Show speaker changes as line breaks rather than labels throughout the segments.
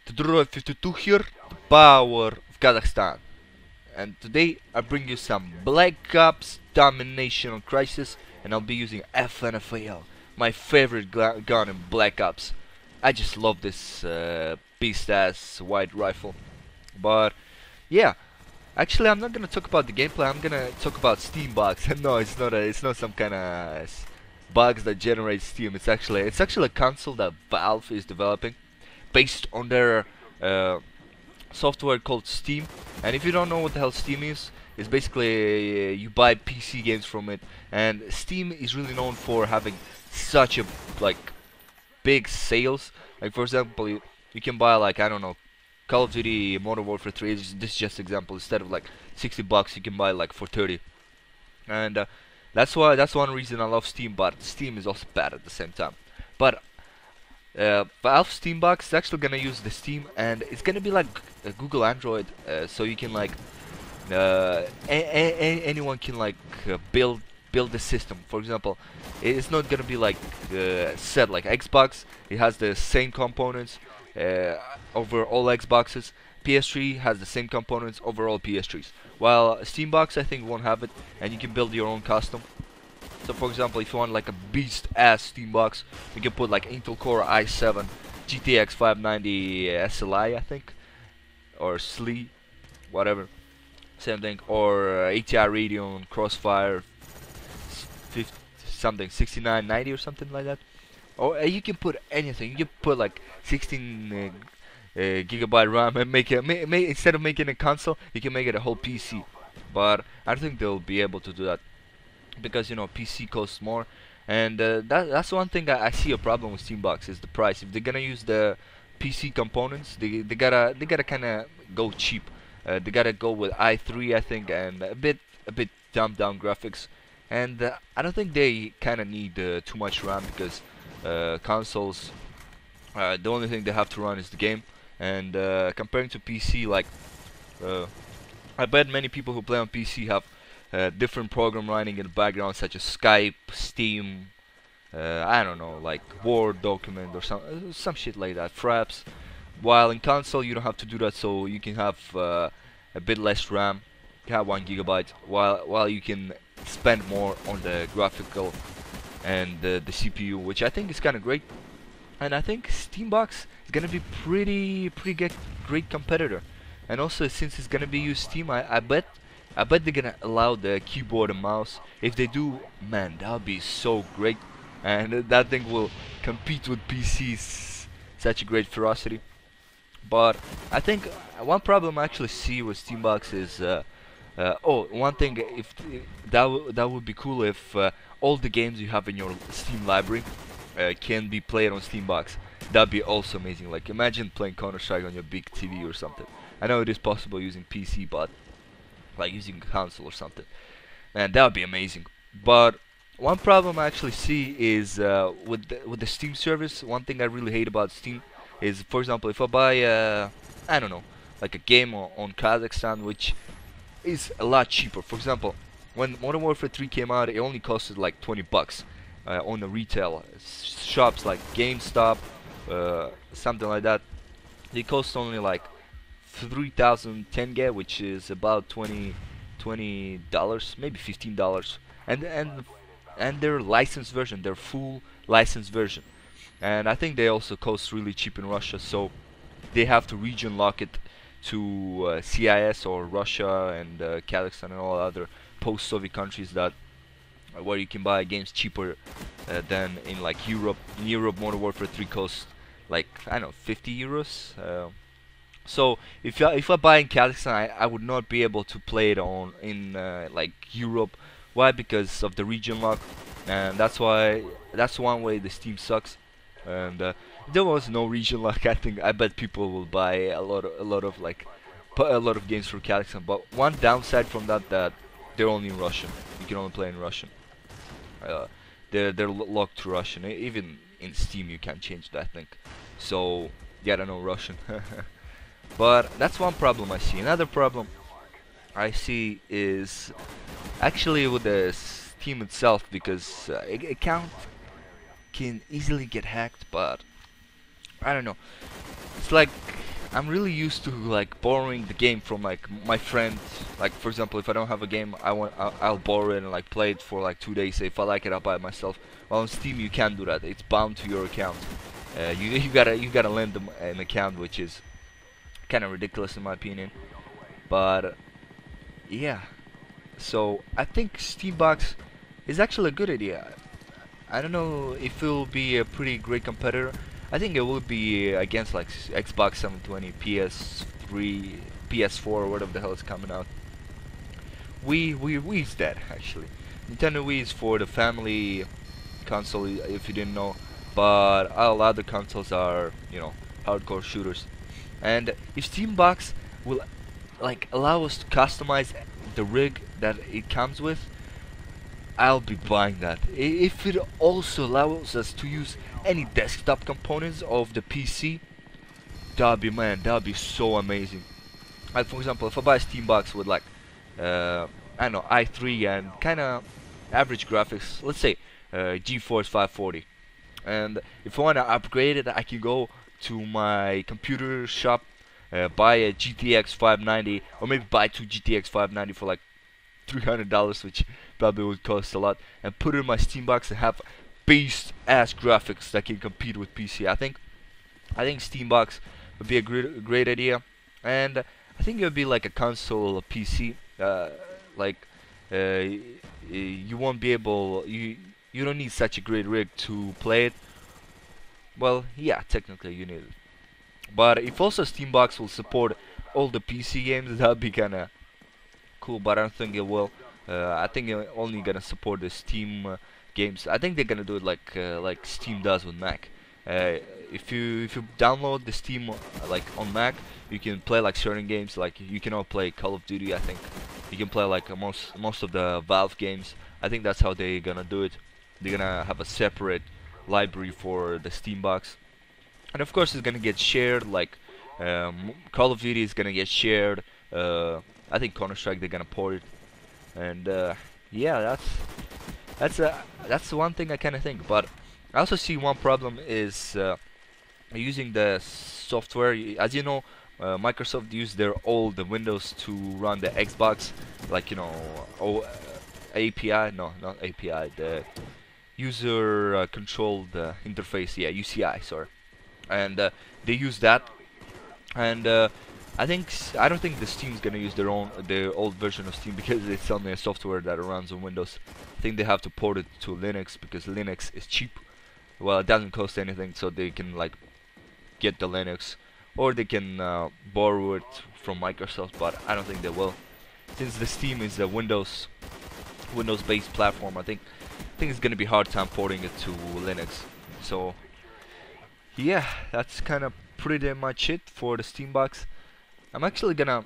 Thudertoro 52 here, the power of Kazakhstan. And today I bring you some Black Ops Domination Crisis, and I'll be using FNFAL, my favorite gun in Black Ops. I just love this beast ass white rifle. But yeah, actually I'm not gonna talk about the gameplay. I'm gonna talk about Steam bugs. No, it's not some kind of bugs that generate Steam. It's actually a console that Valve is developing based on their software called Steam. And if you don't know what the hell Steam is, it's basically you buy PC games from it. And Steam is really known for having such a big sales. Like for example, you can buy like, I don't know, Call of Duty Modern Warfare 3. This is just example. Instead of like 60 bucks, you can buy like for 30. And that's one reason I love Steam. But Steam is also bad at the same time. But Valve Steam Box is actually gonna use the Steam, and it's gonna be like Google Android, so you can like anyone can like build the system. For example, it's not gonna be like set like Xbox. It has the same components over all Xboxes. PS3 has the same components over all PS3s. While Steam Box, I think, won't have it, and you can build your own custom. So for example, if you want like a beast ass Steam box, you can put like Intel Core i7 GTX 590 SLI, I think, or SLI, whatever, same thing, or ATI Radeon Crossfire 50, something 6990 or something like that. Or you can put anything. You can put like 16 gigabyte RAM and make it. Instead of making a console, you can make it a whole PC. But I don't think they'll be able to do that, because you know PC costs more, and that's one thing I see a problem with Steambox is the price. If they're gonna use the PC components, they gotta kind of go cheap. They gotta go with i3, I think, and a bit dumbed down graphics. And I don't think they kind of need too much RAM, because consoles, the only thing they have to run is the game. And comparing to PC, like I bet many people who play on PC have different program running in the background, such as Skype, Steam, I don't know, like Word document or some shit like that, Fraps. While in console you don't have to do that, so you can have a bit less RAM. You have 1 gigabyte, while you can spend more on the graphical and the CPU, which I think is kind of great. And I think Steambox is gonna be pretty great competitor. And also, since it's gonna be used Steam, I bet they're gonna allow the keyboard and mouse. If they do, man, that would be so great, and that thing will compete with PCs such a great ferocity. But I think one problem I actually see with Steambox is one thing, if that would be cool if all the games you have in your Steam library can be played on Steambox. That'd be also amazing. Like imagine playing Counter-Strike on your big TV or something. I know it is possible using PC, but like using a console or something, and that would be amazing. But one problem I actually see is with the Steam service. One thing I really hate about Steam is, for example, if I buy I don't know, like a game on Kazakhstan, which is a lot cheaper. For example, when Modern Warfare 3 came out, it only costed like 20 bucks on the retail shops like GameStop, something like that. They cost only like 3,000 tenge, which is about $20, maybe $15, and their licensed version, their full licensed version. And I think they also cost really cheap in Russia, so they have to region lock it to CIS or Russia and Kazakhstan and all other post-Soviet countries that where you can buy games cheaper than in like Europe. In Europe, Modern Warfare 3 costs like, I don't know, 50 euros. So if I buy in Kazakhstan, I would not be able to play it in like Europe. Why? Because of the region lock, and that's one way the Steam sucks. And if there was no region lock, I bet people will buy a lot of games for Kazakhstan. But one downside from that they're only in Russian. You can only play in Russian. They're locked to Russian. Even in Steam you can't change that, I think. So you gotta know Russian. But that's one problem I see. Another problem I see is actually with the Steam itself, because account can easily get hacked. But I don't know. It's like I'm really used to like borrowing the game from like my friends. Like for example, if I don't have a game, I'll borrow it and like play it for like 2 days. If I like it, I'll buy it myself. Well, on Steam you can't do that. It's bound to your account. You gotta lend them an account, which is kind of ridiculous in my opinion. But yeah, so I think Steambox is actually a good idea. I don't know if it will be a pretty great competitor. I think it will be against like Xbox 720, PS3, PS4, whatever the hell is coming out. Wii's dead actually. Nintendo Wii is for the family console, if you didn't know, but all other consoles are, you know, hardcore shooters. And if Steambox will like allow us to customize the rig that it comes with, I'll be buying that. If it also allows us to use any desktop components of the PC, that'd be so amazing. Like for example, if I buy a Steambox with like I don't know, i3 and kind of average graphics, let's say GeForce 540, and if I want to upgrade it, I can go to my computer shop, buy a GTX 590, or maybe buy two GTX 590 for like $300, which probably would cost a lot, and put it in my Steambox and have beast ass graphics that can compete with PC. I think Steambox would be a great idea, and I think it would be like a console, a PC. Like you won't be able, you don't need such a great rig to play it. Well, yeah, technically you need it, but if also Steambox will support all the PC games, that'd be kinda cool. But I don't think it will. I think it's only gonna support the Steam games. I think they're gonna do it like Steam does with Mac. If you download the Steam like on Mac, you can play like certain games. Like you cannot play Call of Duty. I think you can play like most of the Valve games. I think that's how they're gonna do it. They're gonna have a separate library for the Steam box, and of course it's gonna get shared. Like Call of Duty is gonna get shared. I think Counter-Strike they're gonna port it, and yeah, that's the one thing I kind of think. But I also see one problem is using the software. As you know, Microsoft used their old Windows to run the Xbox, like, you know, API, no, not API, the user controlled interface, yeah, UCI, sorry. And they use that, and I don't think the Steam's gonna use their old version of Steam, because it's only a software that runs on Windows. I think they have to port it to Linux, because Linux is cheap. Well, it doesn't cost anything, so they can like get the Linux, or they can borrow it from Microsoft, but I don't think they will, since the Steam is a Windows-based platform. I think it's gonna be hard time porting it to Linux. So yeah, that's kind of pretty much it for the Steam box. I'm actually gonna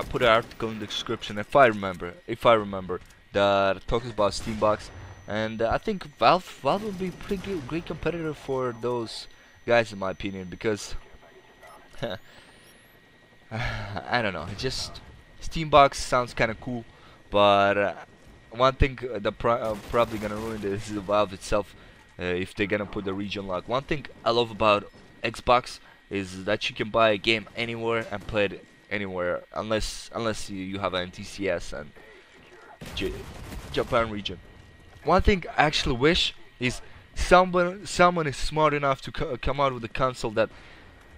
put an article in the description if I remember that talks about Steam box, and I think Valve will be pretty great competitor for those guys in my opinion, because I don't know, it just Steam box sounds kind of cool, but one thing that probably gonna ruin this is Valve itself, if they're gonna put the region lock. One thing I love about Xbox is that you can buy a game anywhere and play it anywhere, unless you have an TCS and Japan region. One thing I actually wish is someone is smart enough to come out with a console that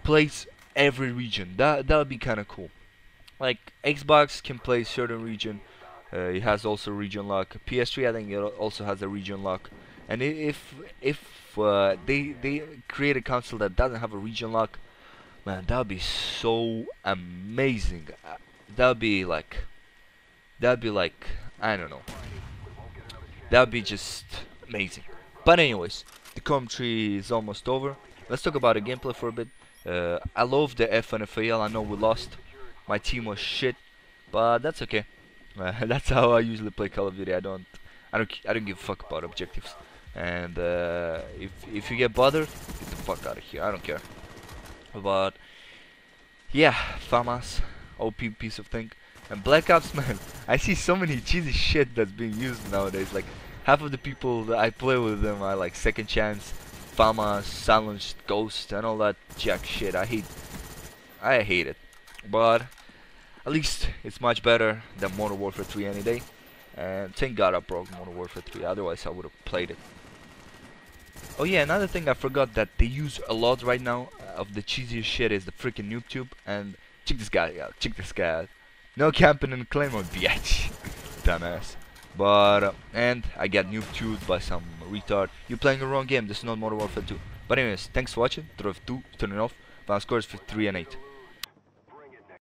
plays every region. That would be kind of cool. Like Xbox can play certain region. It has also region lock. PS3 I think it also has a region lock. And if they create a console that doesn't have a region lock, man, that would be so amazing. That'd be like I don't know. That'd be just amazing. But anyways, the commentary is almost over. Let's talk about the gameplay for a bit. I love the FNFAL. I know we lost. My team was shit, but that's okay. That's how I usually play Call of Duty. I don't give a fuck about objectives. And if you get bothered, get the fuck out of here. I don't care. But yeah, famas, OP piece of thing. And Black Ops, man, I see so many cheesy shit that's being used nowadays. Like half of the people that I play with them are like Second Chance, famas, silenced, ghost, and all that jack shit. I hate I hate it, but at least it's much better than Modern Warfare 3 any day. And thank God I broke Modern Warfare 3, otherwise I would have played it. Oh yeah, another thing I forgot that they use a lot right now of the cheesiest shit is the freaking noob tube. And check this guy out, check this guy out. No camping in Claymore, bitch. Dumbass. But, and I got noob tubed by some retard. You're playing the wrong game, this is not Modern Warfare 2. But anyways, thanks for watching. Throw 2, turn it off. Final score is 3 and 8.